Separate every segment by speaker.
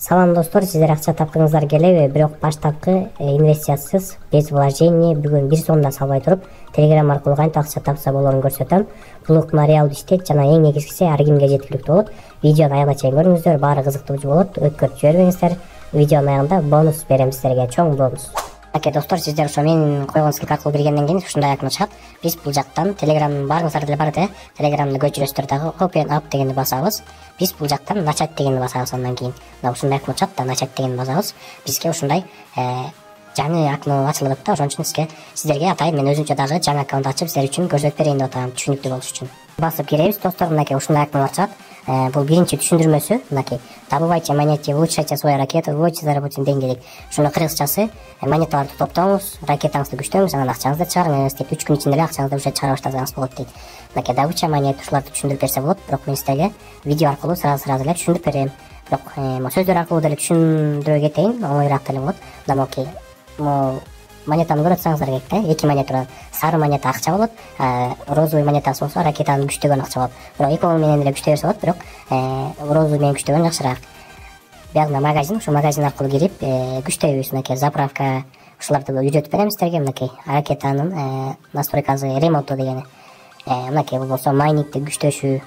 Speaker 1: Салам достор, сиздер акча тапкыңыздар келеби? Бирок баштапкы инвестициясыз без вложений бүгүн 1 сомдон салбай туруп, Telegram аркылуу кантип акча тапса болорун көрсөтөм. Бул ыкма реалдуу иштейт жана эң негизгиси ар кимге жеткиликтүү болот. Видеону аягына чейин көрүңүздөр, баары кызыктуу болот. Өткөрүп жибербеңиздер. Видеонун аягында бонус берем сиздерге, чоң бонус. Аке достор, сиздер ошо мен койгон ссылка аркылуу киргенден кийин ушундай айкын чыгат. Биз бул жактан Telegram баарыңыздар деле бар да, Telegramды көчүрөсүздөр дагы open up дегенди басабыз. Биз бул жактан начать дегенди басабыз, андан кийин мына ушундай айкын чыгат да, начать дегенди басабыз. Бизге ушундай жаңы аккаунт ачылып да, ошон үчүн сиздерге атайын мен өзүнчө дагы жаңы аккаунт ачып сиздер үчүн көрсөтүп берейин деп атам, түшүнүктүү болуш үчүн. Басып киребиз достор, мынакей ушундай айкын чыгат. Бул биринчи түшүндүрмөсү, мынакей добывайте монеты, улучшайте свою ракету, вводите заработать деньги. Шуну кыргызчасы, монеталарды топтоңуз, ракетаңызды күчтөңүз, анан акчаңызды чыгарыңыз деп 3 күн ичинде эле акчаңызды уже чыгара баштасаңыз болот дейт. Мынакей добыча монет, ушуларды түшүндүрүп берсе болот, бирок мен сиздерге видео аркылуу сразу эле түшүндүрүп берем. Бирок сөздөр аркылуу деле түшүндүрө кетейин, оңоюраак деле болот. Мынакей монетаны көрүп атсаңыздар керек да, 2 монета турат. Сары монета акча болот, розовый монетасы болсо ракетаны күчтөгөн акча болот. Бирок экөө менен эле күчтөй берсе болот, бирок розовый менен күчтөгөн жакшыраак. Биягында магазин, ушул магазин аркылуу кирип күчтөйбүз. Мынакей заправка, ушуларды үйрөтүп берем сиздерге. Мынакей ракетанын настройкасы, ремонту дегени. Мынакей бул болсо майнингди күчтөшү,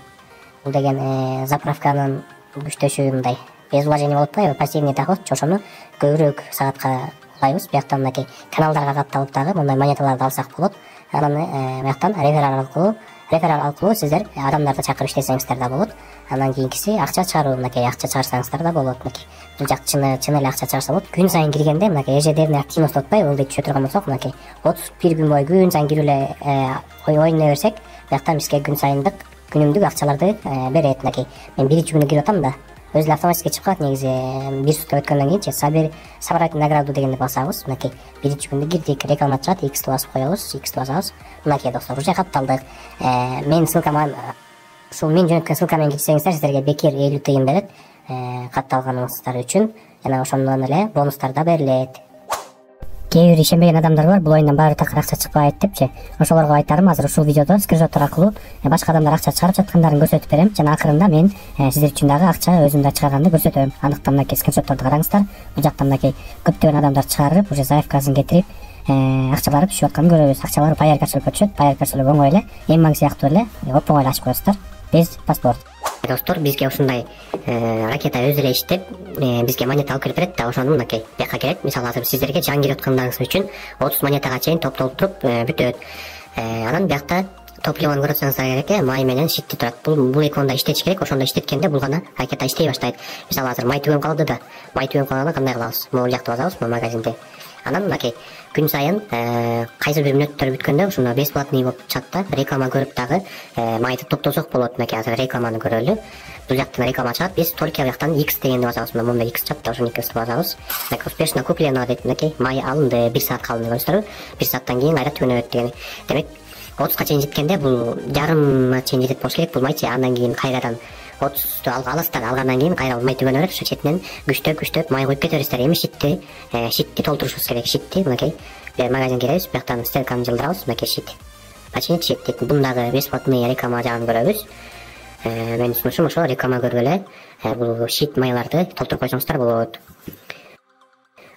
Speaker 1: бул деген заправканын күчтөшү, мындай без вложений болуп атпайбы, пассивный доход, ошону көбүрөөк саатка алабыз. Бияктан мынакей каналдарга катталып дагы мындай монеталарды алсак болот. Анан бияктан реферал аркылуу сиздер адамдарды чакырып иштесеңиздер да болот. Анан кийинкиси акча чыгаруу, мынакей акча чыгарсаңыздар да болот. Мынакей бул жак чыны эле акча чыгарса болот. Күн сайын киргенде мынакей ежедневный активность деп атпайбы, ылдый түшө турган болсок, мынакей 31 күн бою күн сайын кирип эле ойной берсек, бияктан бизге күн сайындык күнүмдүк акчаларды берет. Мынакей мен биринчи күнү кирип атам да, өзү эле автоматически чыгып калат. Негизи 1 сутка өткөндөн кийинчи собрать награду дегенди басабыз. Мынакей биринчи күндө кирдик, реклама чыгат, X басып коебуз, X басабыз. Мынакей достор, уже катталдык. Мен ссылкама, ушул мен жөнөткөн ссылка менен кирсеңиздер сиздерге бекер 50 тыйын берет, катталганыңыздар үчүн. Жана ошондон эле бонустар да берилет. Кээ бир ишенбеген адамдар бар, бул оюндан баары такыр акча чыкпайт депчи. Ошолорго айтарым, азыр ушул видеодо скриншоттор аркылуу башка адамдар акча чыгарып жаткандарын көрсөтүп берем. Жана акырында мен сиздер үчүн дагы акча өзүм да чыгарганды көрсөтөм. Андыктан мынакей скриншотторду караңыздар. Бул жакта мынакей көптөгөн адамдар чыгарып, уже заявкасын кетирип, акчалары түшүп атканын көрөбүз. Акчалары паяр кошелек түшөт, паяр кошелек оңой эле, эң маң сыяктуу эле оңой эле ачып коесуздар без паспорт. Достор, бизге ушундай ракета өзү эле иштеп, бизге монета алып кирип берет да, ошону мынакей бияка келет. Мисалы азыр сиздерге жан кирип аткандарыңыз үчүн 30 монетага чейин топтолуп туруп бүтөт. Анан биякта топливону көрүп атсаңыздар керек, май менен шитти турат. Бул экөөндө иштетиш керек, ошондо иштеткенде бул гана ракета иштей баштайт. Мисалы азыр май түгөнүп калды да, май түгөнүп калганда кандай кылабыз? Могул жакты басабыз, могул магазинде. Анан мынакей күн сайын кайсы бир мүнөттөр бүткөндө ушуну бесплатный болуп чыгат да, реклама көрүп дагы майды топтосок болот. Мынакей азыр рекламаны көрөлү. Бул жактан реклама чыгат, биз только жактан X дегенди басабыз. Мында X чыгат да, ошону X'ти басабыз. Мынакей успешно куплено дейт. Мынакей май алынды, 1 саат калды көрсөтөрбү. 1 сааттан кийин кайра түгөнөт дегени. Демек 30га чейин жеткенде бул жарымга чейин жетет болуш керек бул майчы. Андан кийин кайрадан 30-ту аласыздар, алгандан кийин кайра май түгөнө берет. Ошо четинен күчтөп май коюп кетерсиздер. Эми шитти толтурушубуз керек. Шитти мынакей магазин киребиз, бияктан стрелканы жылдырабыз. Мынакей шит. Починить шит дейт. Бундагы бесплатный реклама жагын көрөбүз. Мен сунушум ошо, реклама көрүп эле бул шит майларды толтуруп койсоңуздар болот.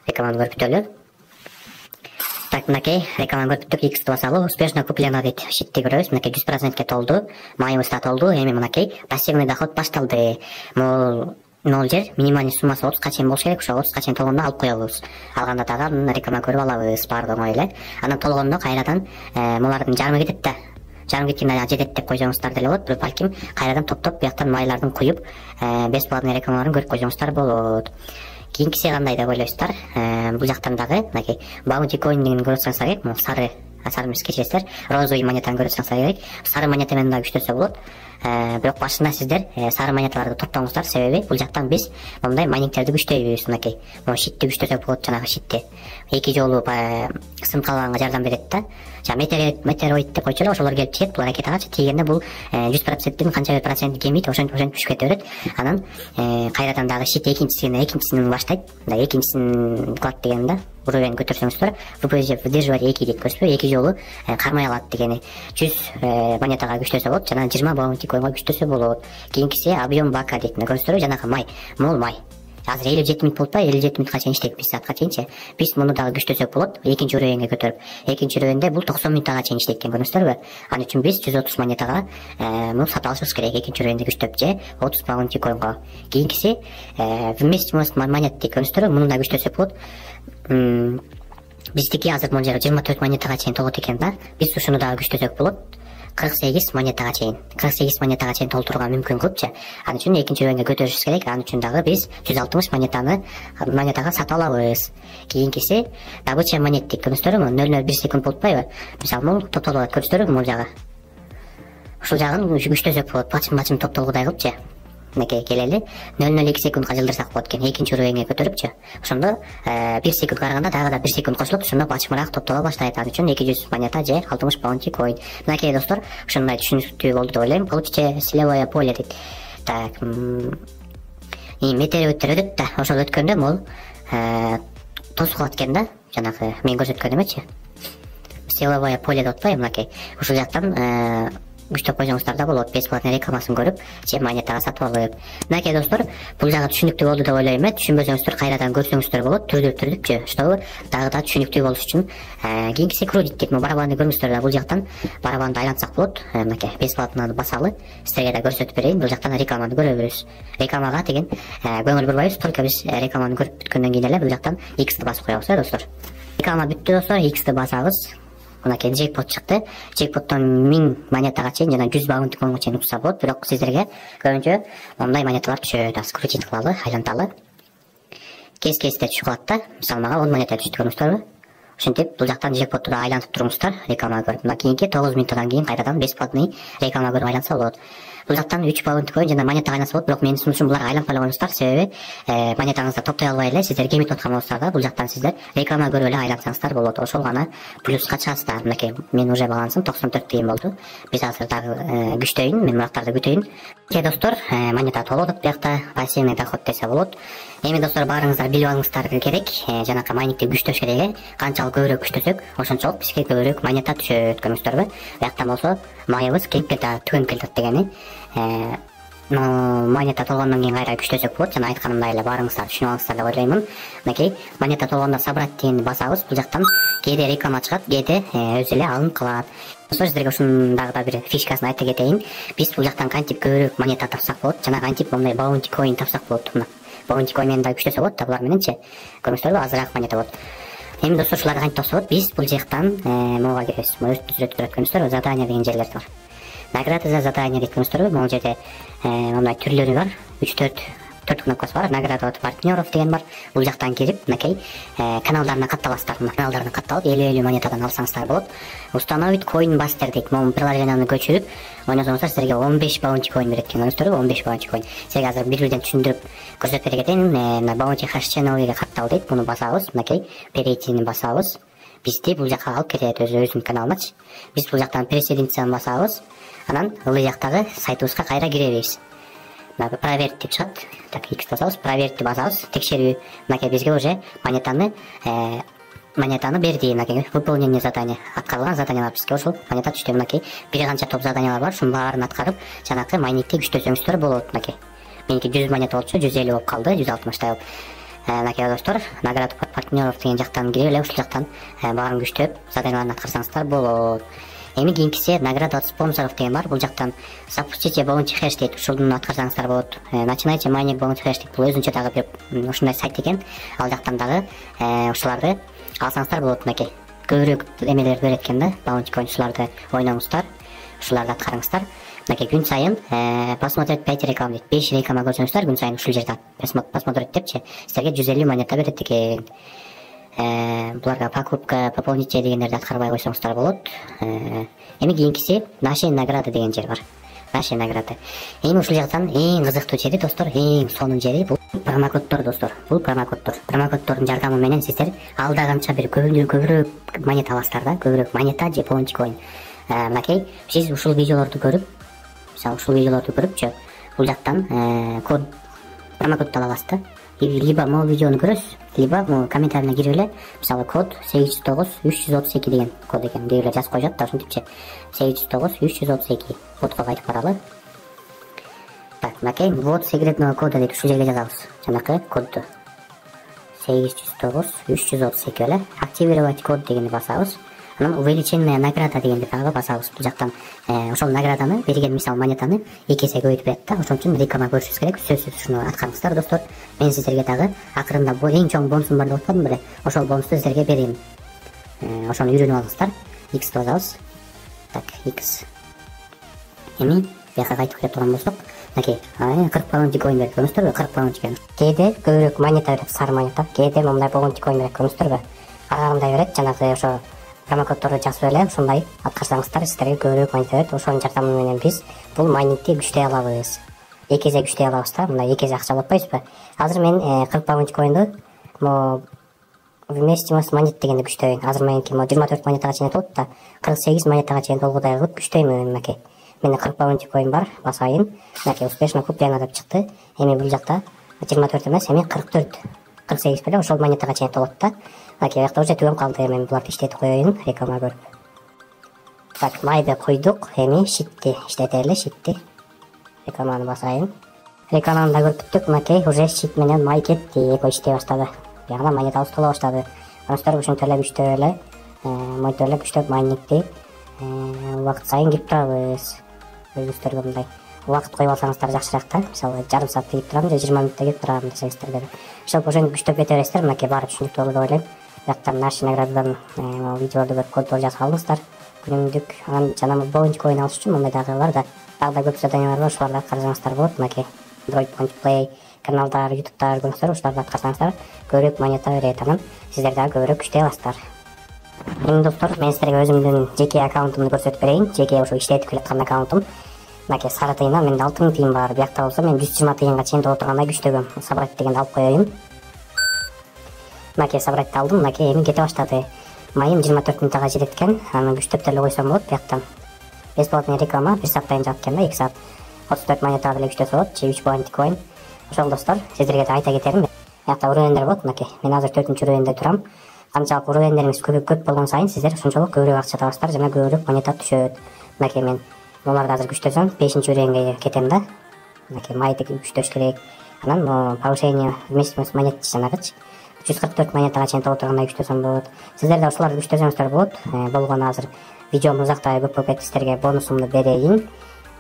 Speaker 1: Рекламаны көрүп бүтөлү. Так, мынакей рекламаны көрүп бүттүк, X басалы, успешно куплено дейт. Шитти көрөбүз. Мынакей 100%ке толду. Майыбыз да толду. Эми мынакей пассивный доход башталды. Могул жер минимальный суммасы 30га чейин болуш керек. Ошо 30га чейин толгондо алып коебуз. Алганда дагы реклама көрүп алабыз, баары оңой эле. Анан толгондо кайрадан булардын жарымы кетет да. Жарым кеткенде жетет деп койсоңуздар деле болот. Бирок балким кайрадан топтоп бияктан майлардын куюп бесплатный рекламаларын көрүп койсоңуздар болот. Кийинкиси кандай деп ойлойсуздар? Бул жактан дагы мынакей Bounty Coin деген көрүп атсаңыздар керек. Могу сары эмес кечиресиздер. Розовый монетаны көрүп атсаңыздар керек. Сары монета менен дагы күчтөсө болот. Бирок башында сиздер сары монеталарды топтоңуздар, себеби бул жактан биз мындай майнингтерди күчтөйбүз. Мынакей могу шитти күчтөсөк болот, жанагы шитти. 2 жолу сынып калганга жардам берет да. Метеороид деп койчу эле, ошолор келип тиет бул ракетага. Тийгенде бул 100%тин канча бир процент кемейт, ошентип түшүп кете берет. Анан кайрадан дагы шит экинчисин баштайт. Мындай экинчисин кылат деген да. Уровень көтөрсөңүздөр, выдерживать 2 дейт, көрсөтпөйбү? 2 жолу кармай алат дегени. 100 монетага күчтөсө болот, жана 20 Bounty Coin'га күчтөсө болот. Кийинкиси объем бака дейт. Көрсөтпөйбү? Жанагы май, мол май. азыр 57 мүнөт болуп атпайбы, 57 мүнөткө чейин иштейт, 1 саатка чейинчи. Биз муну дагы күчтөсөк болот, экинчи уровеньге көтөрүп. Экинчи уровеньде бул 90 мүнөткө чейин иштейт экен, көрдүңүздөрбү? Ал үчүн биз 130 монетага муну сатып алышыбыз керек, экинчи уровеньде күчтөп же 30 баунти коинго. Кийинкиси вместимость монет дейт, көрдүңүздөрбү? Муну да күчтөсөк болот. Биздики азыр могу жерде 24 монетага чейин толот экен да. Биз ушуну дагы күчтөсөк болот. 48 монетага чейин. 48 монетага чейин толтурууга мүмкүн кылыпчы. Ал үчүн экинчи уровеньге көтөрүшүбүз керек. Ал үчүн дагы биз 160 монетага сатып алабыз. Кийинкиси добыча монет дейт, көрдүңүздөрбү? 0,01 секунд болуп атпайбы? Мисалы могу топтолуп атат, көрдүңүздөрбү? Могу жагы. Ушул жагын күчтөсөк болот. Бачым топтолгудай кылыпчы. Мынакей келели 0,02 секундга жылдырсак болот экен, экинчи уровеньге көтөрүпчү. Ошондо 1 секунд караганда дагы да 1 секунд кошулуп, ошондо бачымыраак топтола баштайт. Ал үчүн 200 монета же 60 баунти коин. Мынакей достор, ушундай түшүнүктүү болду деп ойлойм. Получите силевое поле дейт. Так, метеориттер өтөт да, ошол өткөндө могул тосуп калат экен да, жанагы мен көрсөткөн эмечи. Силевое поле деп атпайбы, мынакей. Ушул жактан күчтөп койсоңуздар да болот, бесплатный рекламасын көрүп, же монетага сатып алып. Мынакей достор, бул жагы түшүнүктүү болду деп ойлойм. Түшүнбөсөңүздөр кайрадан көрсөңүздөр болот, түрдүкчү. Оштобу? Дагы да түшүнүктүү болуш үчүн кийинкиси крудит дейт. Барабанды көрмүңүздөр да, бул жактан барабанды айлантсак болот. Мынакей бесплатно басалы. Силерге да көрсөтүп берейин. Бул жактан рекламаны көрө беребиз. Рекламага деген көңүл бурбайбыз, только биз рекламаны көрүп бүткөндөн кийин эле бул жактан X-ти басып коебуз, достор. Реклама бүттү достор, X-ти басабыз. Мынакей джекпот чыкты. Джекпоттон 1000 монетага чейин жана 100 баунти коинго чейин укса болот. Бирок сиздерге көбүнчө мондай монеталар түшөт. Крутит кылалы, айланталы. Кес-кесте түшүп калат да. Мисалы мага 10 монета түштү, көрдүңүздөрбү? Ошентип бул жактан джекпотту да айлантып туруңуздар, реклама көрүп. Мына кийинки 9 мүнөттөн кийин кайрадан бесплатный реклама көрүп айланса болот. Бул жактан 3 баунти коин жана монета айланса болот, бирок менин сунушум буларга айланпай эле коюңуздар, себеби монетаңызды топтой албай эле сиздер кемитип аткан болсоңуздар да, бул жактан сиздер реклама көрүп эле айлансаңыздар болот. Ошол гана плюска чыгасыздар. Мынакей мен уже балансым 94 тыйын болду. Биз азыр дагы күчтөйүн, мен мурактарды күтөйүн. Достор, монета толот биякта, пассивный доход десе болот. Эми достор, баарыңыздар билип алыңыздар керек, жанакы майнингти күчтөш керек. Канчалык көбүрөөк күчтөсөк, ошончолук бизге көбүрөөк монета түшөт, көрдүңүздөрбү? Биякта болсо майыбыз кеңип кетет, түгөнүп кетет дегени. Монета толгондон кийин кайра күчтөсөк болот. Жана айтканымдай эле баарыңыздар түшүнүп алыңыздар деп ойлоймун. Мынакей монета толгондо собрать дегенди басабыз. Бул жактан кээде реклама чыгат, кээде өзү эле алынып калат. Достор, сиздерге ушунун дагы бир фишкасын айтып кетейин. Биз бул жактан кантип көбүрөөк монета тапсак болот, жана кантип мондай баунти коин тапсак болот. Мына баунти коин менен да күчтөсө болот да, булар мененчи. Көрдүңүздөрбү? Азыраак монета болот. Эми достор, ушуларды кантип тапсак болот? Биз бул жактан могуга киребиз. Өрттү турат, көрдүңүздөрбү? Задание деген жерлер бар. Награда за задание дейт, көрдүңүздөрбү? Могул жерде мындай түрлөрү бар. 3-4 кнопкасы бар. Награда от партнеров деген бар. Бул жактан кирип, мынакей каналдарына катталасыздар. Мына каналдарына катталып, 50 монетадан алсаңыздар болот. Установить coin buster дейт. Могу приложениени көчүрүп, ойносоңуздар сиздерге 15 баунти коин берет экен, көрдүңүздөрбү? 15 баунти коин. Силерге азыр бир-бирден түшүндүрүп көрсөтүп бере кетейин. Мына баунти hash channel'ге каттал дейт. Муну басабыз, мынакей перейдини басабыз. Бизди бул жакка алып кетет өзүнүн каналыначы. Биз бул жактан пресс-релизцияны басабыз. Анан ылдый жактагы сайтыбызга кайра киребиз. Мына проверить деп чыгат. Так, X басабыз, проверить басабыз, текшерүү. Мынакей бизге уже монетаны берди. Мынакей выполнение задания. Аткарылган заданиялар бизге ошол монета түштү. Мынакей бир канча топ заданиялар бар. Шунун баарын аткарып, жанакы майнингти күчтөсөңүздөр болот. Мынакей меники 100 монета болчу, 150 болуп калды, 160 болуп. Мынакей достор, награда партнеров деген жактан кирип эле ушул жактан баарын күчтөп заданияларын аткарсаңыздар болот. Эми кийинкиси награда от спонсоров деген бар. Бул жактан запустите баунти хэш дейт. Ушуну аткарсаңыздар болот. Начинайте майнинг баунти хэш дейт. Бул өзүнчө дагы бир ушундай сайт экен. Ал жактан дагы ушуларды алсаңыздар болот. Мынакей көбүрөөк эмелер берет экен да. Баунти коин ушуларды ойноңуздар. Ушуларды аткарыңыздар. Мынакей күн сайын посмотреть 5 реклама дейт. 5 реклама көрсөңүздөр күн сайын ушул жерден посмотреть депчи сиздерге 150 монета берет экен. Буларга покупка, пополнение дегендерди аткарбай койсоңуздар болот. Эми кийинкиси наши награды деген жер бар. Наши награды. Эми ушул жактан эң кызыктуу жери достор, эң сонун жери бул промокоддор достор. Бул промокоддор. Промокоддордун жардамы менен сиздер алда канча бир көбүрөөк монета аласыздар да, көбүрөөк монета же баунти коин. Мынакей сиз ушул видеолорду көрүп, мисалы ушул видеолорду көрүпчү, бул жактан код промокодду ала аласыз да. Либо могу видеону көрөсүз, либо комментарийне кирип эле, мисалы код 809-332 деген код экен. Деп эле жазып коюшат да, ошентипчи 809-332 кодго кайтып баралы. Так, мынакей ввод секретного кода дейт, ушул жерге жазабыз жанакы кодду. 809-332 эле активировать код дегенди басабыз. Анан увеличенная награда дегенди дагы басабыз. Бул жактан ошол награданы берген, мисалы монетаны 2 эсе көбөйтүп берет да. Ошон үчүн реклама көрүшүбүз керек. Сөзсүз ушуну аткарыңыздар достор. Мен сиздерге дагы акырында бул эң чоң бонусум бар деп атпадым беле? Ошол бонусту сиздерге берейин. Ошону үйрөнүп алыңыздар. X жазабыз. Так, X. Эми бияка кайтып келе турган болсок, мынакей 40 баунти койн берет, көрүңүздөрбү? 40 баунти койн. Кээде көбүрөөк монета берет, сары монета. Кээде мындай баунти койн берет, көрүңүздөрбү? Арагында берет, жанагы ошо промокоддорду жазып эле ошондой аткарсаңыздар сиздерге көбүрөөк монета берет. Ошонун жардамы менен биз бул майнингди күчтөй алабыз. 2 эсе күчтөй алабыз да. Мындай 2 эсе акча алып атпайбызбы? Азыр мен 40 баунти койнду вместимость монет дегенди күчтөйүн. Азыр меники 24 монетага чейин болот да, 48 монетага чейин болгудай кылып күчтөймүн мынакей. Менде 40 баунти койн бар, басайын. Мынакей успешно куплено деп чыкты. Эми бул жакта 24 эмес, эми 44, 48 беле ошол монетага чейин толот да. Мынакей жакта уже түгөн калды. Мен буларды иштетип коеюн, реклама көрүп. Так, майды куйдук. Эми шитти иштетели, шитти. Рекламаны басайын. Рекламаны да көрүп бүттүк. Мынакей уже шит менен май кетти, эко иштей баштады. Ягына монетабыз тола баштады. Көрүңүздөр, ушинтип эле күчтөп эле, мынтип эле күчтөп майнингди убакыт сайын кирип турабыз. Өзүңүздөргө мындай убакыт коюп алсаңыздар жакшыраак да. Мисалы жарым саатта кирип турам же 20 мүнөттө кирип турам десеңиздер деле. Ошол ошентип күчтөп кете бересиздер. Мынакей баары түшүнүктүү болду деп ойлойм. Жактан наши наградадан видеолорду көрүп коддор жазып алыңыздар. Күнүмдүк жана баунти койн алыш үчүн мындай дагы бар да. Дагы да көп заданиялар бар, ошолорду аткарсаңыздар болот. Мынакей Android Point Play каналдар, YouTube'дар көрүңүздөр, ошолорду аткарсаңыздар көбүрөөк монета берет. Анан сиздер дагы көбүрөөк күчтөй аласыздар. Эми достор, мен сиздерге өзүмдүн жеке аккаунтумду көрсөтүп берейин. Жеке ошо иштетип келаткан аккаунтум. Мынакей сары тыйындан менде 6000 тыйын бар. Биякта болсо мен 120 тыйынга чейин толо тургандай күчтөгөм. Собрать дегенди алып коеюн. Мынакей собрать алдым. Мынакей эми кете баштады. Майым 24 минутага жетет экен. Аны күчтөп деле койсом болот бияктан. Бесплатный реклама 1 сааттан жатат экен да, 2 саат. 34 монета деле күчтөсө болот. 3 баунти койн. Ошол достор, сиздерге да айта кетерим. Биякта уровендер болот. Мынакей мен азыр 4-үнчү уровенде турам. Канчалык уровендериңиз көп болгон сайын сиздер ошончолук көбүрөөк акча табасыздар жана көбүрөөк монета түшөт. Мынакей мен буларды азыр күчтөсөм 5-нчи уровенге кетем да. Мынакей майды күчтөш керек. Анан повышение вместимость монет жанагычы 144 монетага чейин толо тургандай күчтөсөм болот. Сиздер да ушуларды күчтөсөңүздөр болот. Болгону азыр видеом узактай көп болуп кетти, сиздерге бонусумду берейин.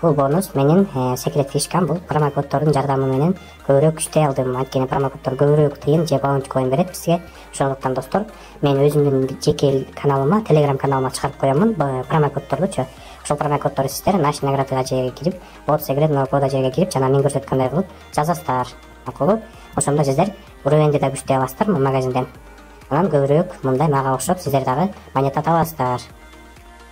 Speaker 1: Бул бонус менин секрет фишкам. Бул промокоддордун жардамы менен көбүрөөк күчтөй алдым. Анткени промокоддор көбүрөөк тыйын же баунти койн берет бизге. Ошондуктан достор, мен өзүмдүн жеке каналыма, Telegram каналыма чыгарып коёмун промокоддордучу. Ошол промокоддорду сиздер Наши наградага жерге кирип, вот секретного кода жерге кирип, жана мен көрсөткөндөй кылып жазасыздар. Макулбу? Ошондо сиздер уровенди да күчтөй аласыздар магазинден. Анан көбүрөөк мындай мага окшоп сиздер дагы монета табасыздар.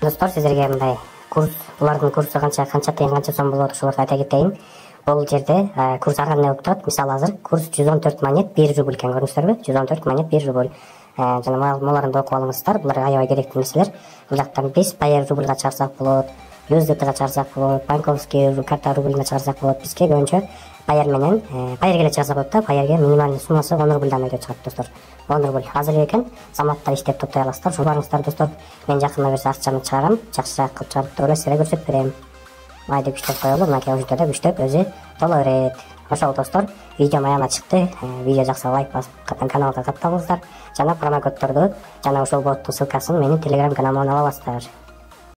Speaker 1: Достор, сиздерге мындай курс, булардын курсу канча тыйын канча сом болот, ошолорду айта кетейин. Бул жерде курс ар кандай болуп турат. Мисалы азыр курс 114 монет 1 рубль экен, көрүңүздөрбү? 114 монет 1 рубль. Жана буларды окуп алыңыздар. Булар аябай керектүү нерселер. Бул жактан биз Payer рубльга чыгарсак болот, USDT-га чыгарсак болот, банковский карта рубльга чыгарсак болот. Бизге көбүнчө Payer менен Payerге эле чыгарсак болот да. Payerге минималдуу суммасы 10 рубльдан өтө чыгат достор. 10 рубль. Азыр экен заматта иштеп топтой аласыздар. Шубарыңыздар достор. Мен жакында берсе акчамды чыгарам, жакшыраак кылып чыгарып туруп эле силерге көрсөтүп берем. Майды күчтөп коелу, мынакей ушинтип эле күчтөп өзү толо берет. Ошол достор, видео аягына чыкты. Видео жакса лайк басып, каналга катталыңыздар. Жана промокоддорду жана ошол боттун ссылкасын менин Telegram каналымдан ала аласыздар.